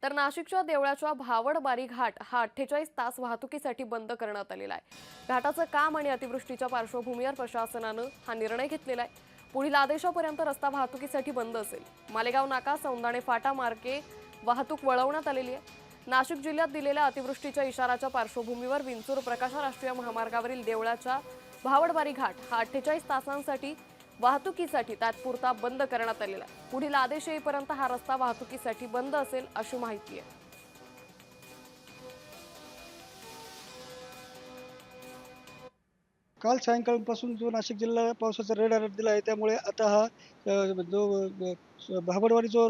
तर नाशिकच्या देवळाच्या भावडबारी घाट हा 48 तास वाहतुकीसाठी बंद करण्यात आलेला आहे। घाटाचं काम आणि अतिवृष्टीच्या पार्श्वभूमीवर प्रशासनानं हा निर्णय घेतलेला आहे। पुढील आदेशापर्यंत रस्ता वाहतुकीसाठी बंद असेल। मालेगाव नाका सौंदाणे फाटा मार्गे वाहतूक वळवण्यात आलेली आहे। नाशिक जिल्ह्यात दिलेल्या अतिवृष्टीच्या इशाराच्या पार्श्वभूमीवर विंचूर प्रकाशा राष्ट्रीय महामार्गावरील देवळाच्या भावडबारी घाट हा 48 तासांसाठी वाहतुकीसाठी तात्पुरता बंद करण्यात आलेला आहे। पुढील आदेश येईपर्यंत हा रस्ता वाहतुकीसाठी बंद असेल अशी माहिती आहे। काल सायंकाळपासून जो नाशिक जिल्हा पावसाचा रेड अलर्ट दिला आहे, त्यामुळे आता हा भाबडवाडी जो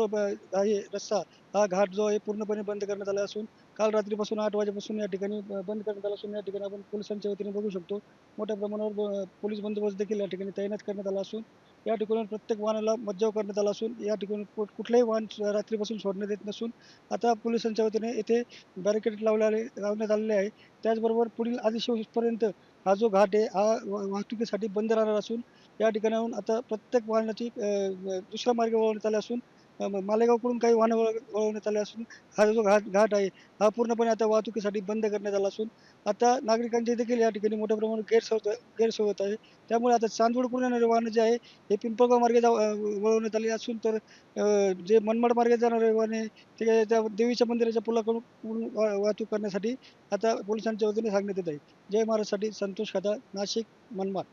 आहे रस्ता, हा घाट जो आहे पूर्णपणे बंद करण्यात आला असून काल रात्रीपासून 8 वाजेपासून या ठिकाणी बंद करण्यात आला असून या ठिकाणी आपण पोलिसांच्या वतीने बघू शकतो. मोठ्या प्रमाणावर पोलीस बंदोबस्त देखील या ठिकाणी तैनात करण्यात आला असून या ठिकाणी प्रत्येक वाहनाला मज्जाव करण्यात आला असून या ठिकाणी कुठलंही वाहन रात्रीपासून सोडण्यात येत नसून आता पोलिसांच्या वतीने येथे बॅरिकेड लावण्यात आलेले आहे. त्याचबरोबर पुढील आदेश येईपर्यंत हा जो घाट आहे हा वाहतुकीसाठी बंद राहणार असून या ठिकाणाहून आता प्रत्येक वाहनाची दुसरा मार्ग वळवण्यात आला असून मालेगावकडून काही वाहनं वळवण्यात आले असून हा जो घाट आहे हा पूर्णपणे आता वाहतुकीसाठी बंद करण्यात आला असून आता नागरिकांची देखील या ठिकाणी मोठ्या प्रमाणात गैरसोय होत आहे। त्यामुळे आता चांदवडकडून येणारे वाहनं जे आहे हे पिंपळगाव मार्गे वळवण्यात आले असून तर जे मनमाड मार्गे जाणारे वाहने ते त्या देवीच्या मंदिराच्या पुलाकडून वाहतूक करण्यासाठी आता पोलिसांच्या वतीने सांगण्यात येत आहे। जय महाराजसाठी संतोष खता, नाशिक, मनमाड।